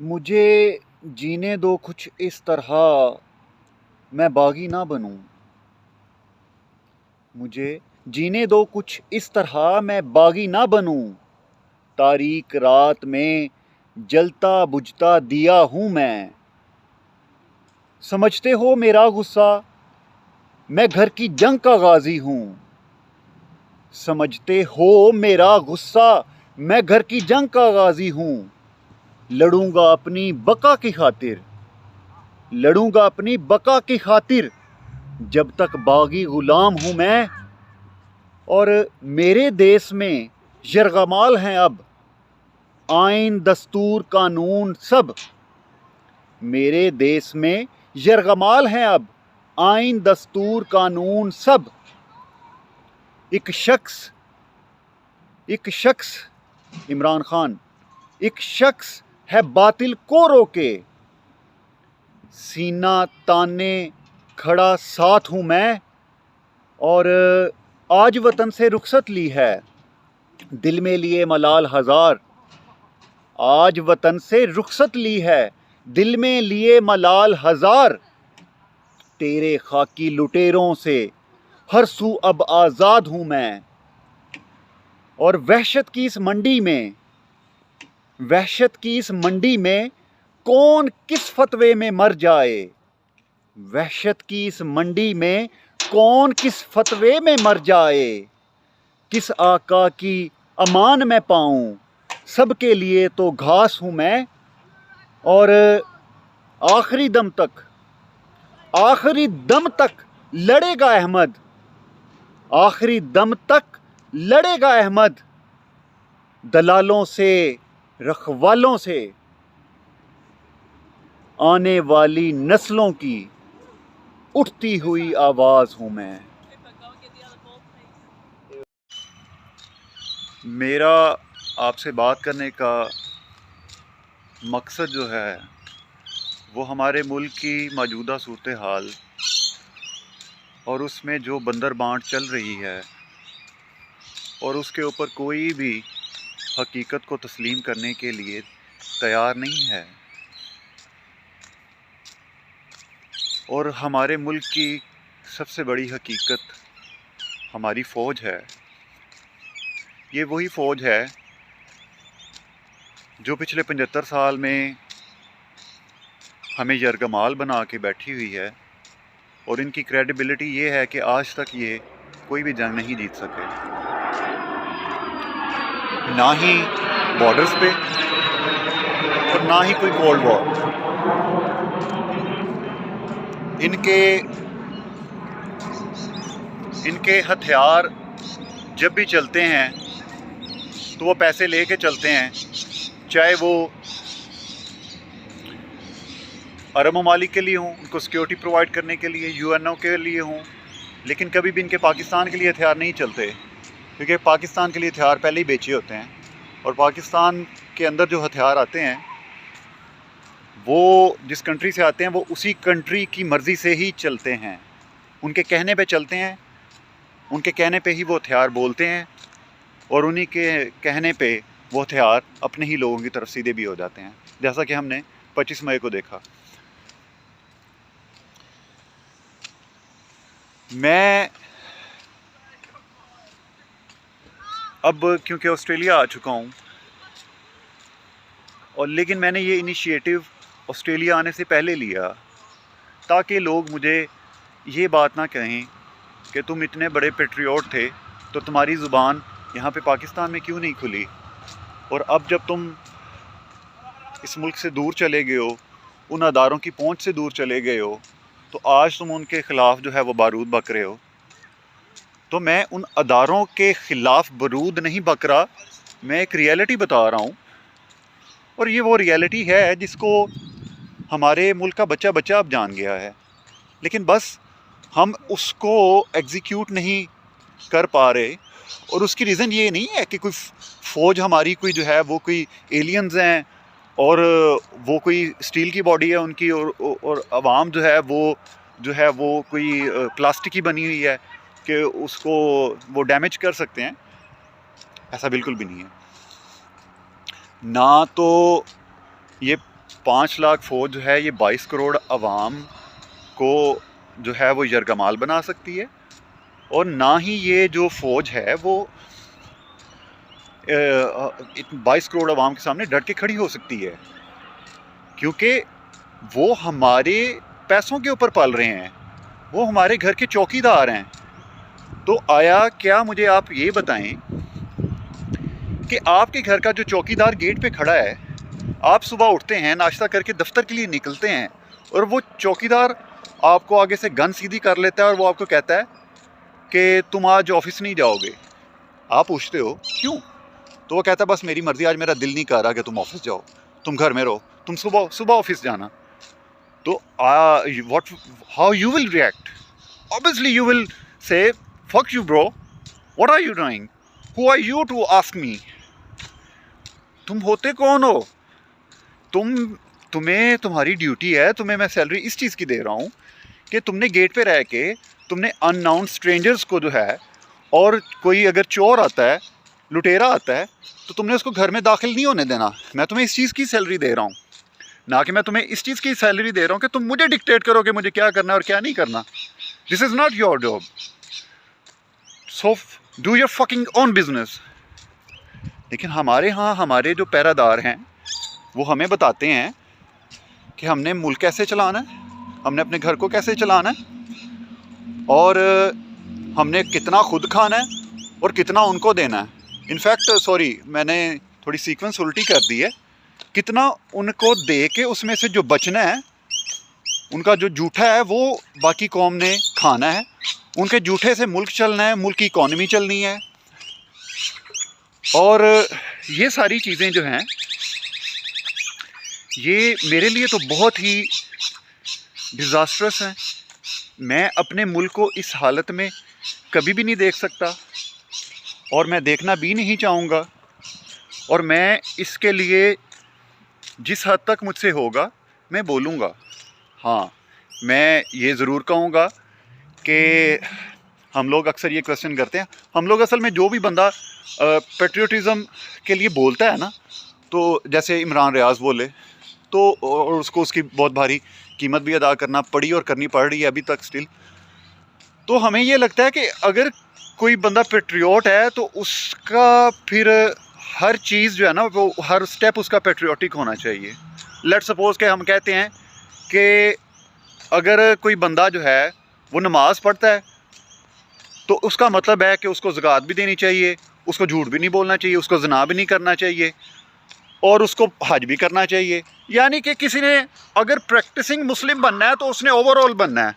मुझे जीने दो कुछ इस तरह मैं बागी ना बनूं। मुझे जीने दो कुछ इस तरह मैं बागी ना बनूं। तारीक रात में जलता बुझता दिया हूं मैं। समझते हो मेरा गुस्सा, मैं घर की जंग का गाजी हूं। समझते हो मेरा गुस्सा, मैं घर की जंग का गाजी हूं। लड़ूंगा अपनी बका की खातिर, लड़ूंगा अपनी बका की खातिर। जब तक बागी गुलाम हूं मैं। और मेरे देश में यरगमाल हैं अब आइन दस्तूर कानून सब। मेरे देश में यरगमाल हैं अब आइन दस्तूर कानून सब। एक शख्स इमरान खान, एक शख्स है बातिल को रोके। सीना ताने खड़ा साथ हूं मैं। और आज वतन से रुखसत ली है, दिल में लिए मलाल हजार। आज वतन से रुखसत ली है, दिल में लिए मलाल हजार। तेरे खाकी लुटेरों से हर सू अब आज़ाद हूं मैं। और वहशत की इस मंडी में, वहशत की इस मंडी में कौन किस फतवे में मर जाए। वहशत की इस मंडी में कौन किस फतवे में मर जाए। किस आका की अमान मैं पाऊं, सबके लिए तो घास हूं मैं। और आखिरी दम तक, आखिरी दम तक लड़ेगा अहमद। आखिरी दम तक लड़ेगा अहमद। दलालों से, रखवालों से, आने वाली नस्लों की उठती हुई आवाज हूं मैं। मेरा आपसे बात करने का मकसद जो है वो हमारे मुल्क की मौजूदा सूरत हाल और उसमें जो बंदर बांट चल रही है और उसके ऊपर कोई भी हकीकत को तस्लीम करने के लिए तैयार नहीं है। और हमारे मुल्क की सबसे बड़ी हकीकत हमारी फ़ौज है। ये वही फ़ौज है जो पिछले 75 साल में हमें यरगमाल बना के बैठी हुई है। और इनकी क्रेडिबिलिटी ये है कि आज तक ये कोई भी जंग नहीं जीत सके, ना ही बॉर्डर्स पे और ना ही कोई कोल्ड वॉर। इनके हथियार जब भी चलते हैं तो वो पैसे लेके चलते हैं, चाहे वो अरब ममालिक के लिए हों, उनको सिक्योरिटी प्रोवाइड करने के लिए, यूएनओ के लिए हों। लेकिन कभी भी इनके पाकिस्तान के लिए हथियार नहीं चलते, क्योंकि पाकिस्तान के लिए हथियार पहले ही बेचे होते हैं। और पाकिस्तान के अंदर जो हथियार आते हैं वो जिस कंट्री से आते हैं वो उसी कंट्री की मर्ज़ी से ही चलते हैं, उनके कहने पे चलते हैं, उनके कहने पे ही वो हथियार बोलते हैं। और उन्हीं के कहने पे वो हथियार अपने ही लोगों की तरफ सीधे भी हो जाते हैं, जैसा कि हमने 25 मई को देखा। मैं अब क्योंकि ऑस्ट्रेलिया आ चुका हूँ, और लेकिन मैंने ये इनिशिएटिव ऑस्ट्रेलिया आने से पहले लिया ताकि लोग मुझे ये बात ना कहें कि तुम इतने बड़े पेट्रियोट थे तो तुम्हारी ज़ुबान यहाँ पे पाकिस्तान में क्यों नहीं खुली। और अब जब तुम इस मुल्क से दूर चले गए हो, उन अदारों की पहुँच से दूर चले गए हो, तो आज तुम उनके ख़िलाफ़ जो है वो बारूद बक रहे हो। तो मैं उन अदारों के ख़िलाफ़ बारूद नहीं बक रहा, मैं एक रियलिटी बता रहा हूँ। और ये वो रियलिटी है जिसको हमारे मुल्क का बच्चा बच्चा अब जान गया है, लेकिन बस हम उसको एग्जीक्यूट नहीं कर पा रहे। और उसकी रीज़न ये नहीं है कि कोई फ़ौज हमारी कोई जो है वो कोई एलियंस हैं और वो कोई स्टील की बॉडी है उनकी, और आवाम जो है वो कोई प्लास्टिक की बनी हुई है कि उसको वो डैमेज कर सकते हैं। ऐसा बिल्कुल भी नहीं है। ना तो ये 5 लाख फ़ौज जो है ये 22 करोड़ आवाम को जो है वो यरगमाल बना सकती है, और ना ही ये जो फ़ौज है वो 22 करोड़ आवाम के सामने डट के खड़ी हो सकती है, क्योंकि वो हमारे पैसों के ऊपर पल रहे हैं, वो हमारे घर के चौकीदार हैं। तो आया क्या मुझे आप ये बताएं कि आपके घर का जो चौकीदार गेट पे खड़ा है, आप सुबह उठते हैं, नाश्ता करके दफ्तर के लिए निकलते हैं, और वो चौकीदार आपको आगे से गन सीधी कर लेता है और वो आपको कहता है कि तुम आज ऑफिस नहीं जाओगे। आप पूछते हो क्यों? तो वो कहता है बस मेरी मर्ज़ी, आज मेरा दिल नहीं कर रहा कि तुम ऑफिस जाओ, तुम घर में रहो, तुम सुबह सुबह ऑफिस जाना। तो what, how you will react? Obviously you will say fuck you bro, what are you doing, who are you to ask me? तुम होते कौन हो? तुम्हें तुम्हारी ड्यूटी है, तुम्हें मैं सैलरी इस चीज़ की दे रहा हूँ कि तुमने गेट पे रह के तुमने अननाउन स्ट्रेंजर्स को जो है, और कोई अगर चोर आता है, लुटेरा आता है, तो तुमने उसको घर में दाखिल नहीं होने देना। मैं तुम्हें इस चीज़ की सैलरी दे रहा हूँ, ना कि मैं तुम्हें इस चीज़ की सैलरी दे रहा हूँ कि तुम मुझे डिक्टेट करो कि मुझे क्या करना है और क्या नहीं करना। This is not your job, so do your fucking own business. लेकिन हमारे यहाँ हमारे जो पैरादार हैं वो हमें बताते हैं कि हमने मुल्क कैसे चलाना है, हमने अपने घर को कैसे चलाना है, और हमने कितना खुद खाना है और कितना उनको देना है। इनफैक्ट सॉरी, मैंने थोड़ी सीक्वेंस उल्टी कर दी है। कितना उनको दे के उसमें से जो बचना है, उनका जो जूठा है वो बाकी कौम ने खाना है, उनके जूठे से मुल्क चलना है, मुल्क की इकॉनमी चलनी है। और ये सारी चीज़ें जो हैं ये मेरे लिए तो बहुत ही डिज़ास्ट्रस हैं। मैं अपने मुल्क को इस हालत में कभी भी नहीं देख सकता, और मैं देखना भी नहीं चाहूँगा, और मैं इसके लिए जिस हद तक मुझसे होगा मैं बोलूँगा। हाँ, मैं ये ज़रूर कहूँगा कि हम लोग अक्सर ये क्वेश्चन करते हैं, हम लोग असल में जो भी बंदा पेट्रियोटिज़म के लिए बोलता है ना, तो जैसे इमरान रियाज बोले तो, और उसको उसकी बहुत भारी कीमत भी अदा करना पड़ी और करनी पड़ रही है अभी तक स्टिल, तो हमें ये लगता है कि अगर कोई बंदा पेट्रियोट है तो उसका फिर हर चीज़ जो है ना, वो हर स्टेप उसका पेट्रियोटिक होना चाहिए। लेट्स सपोज कि हम कहते हैं कि अगर कोई बंदा जो है वो नमाज पढ़ता है तो उसका मतलब है कि उसको ज़कात भी देनी चाहिए, उसको झूठ भी नहीं बोलना चाहिए, उसको ज़ना भी नहीं करना चाहिए, और उसको हज भी करना चाहिए। यानी कि किसी ने अगर प्रैक्टिसिंग मुस्लिम बनना है तो उसने ओवरऑल बनना है।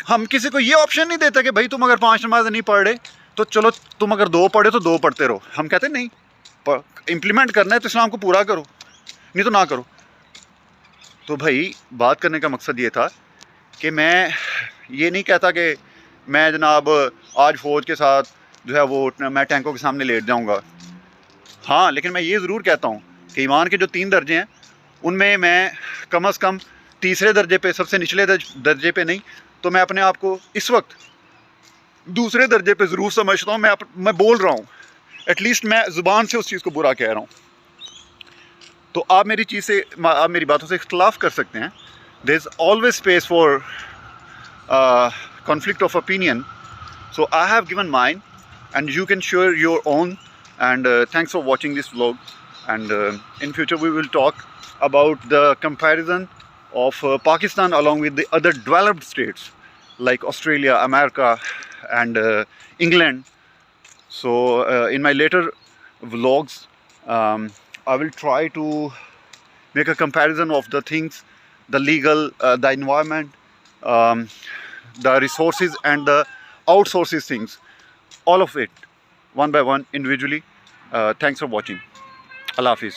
हम किसी को ये ऑप्शन नहीं देते कि भाई तुम अगर 5 नमाज नहीं पढ़ रहे तो चलो तुम अगर 2 पढ़े तो 2 पढ़ते रहो। हम कहते नहीं, इम्प्लीमेंट करना है तो इस्लाम को पूरा करो, नहीं तो ना करो। तो भाई बात करने का मकसद ये था कि मैं ये नहीं कहता कि मैं जनाब आज फ़ौज के साथ जो है वो मैं टैंकों के सामने लेट जाऊंगा। हाँ, लेकिन मैं ये ज़रूर कहता हूँ कि ईमान के जो 3 दर्जे हैं उनमें मैं कम से कम तीसरे दर्जे पे, सबसे निचले दर्जे पे नहीं तो मैं अपने आप को इस वक्त दूसरे दर्जे पे ज़रूर समझता हूँ। मैं बोल रहा हूँ, एटलीस्ट मैं ज़ुबान से उस चीज़ को बुरा कह रहा हूँ। तो आप मेरी बातों से इख्तलाफ कर सकते हैं। There is always space for conflict of opinion, so I have given mine and you can share your own, and thanks for watching this vlog, and in future we will talk about the comparison of Pakistan along with the other developed states like Australia, America and England. So in my later vlogs I will try to make a comparison of the things, the legal, the environment, the resources and the outsources things, all of it one by one individually. Thanks for watching. Allah Hafiz.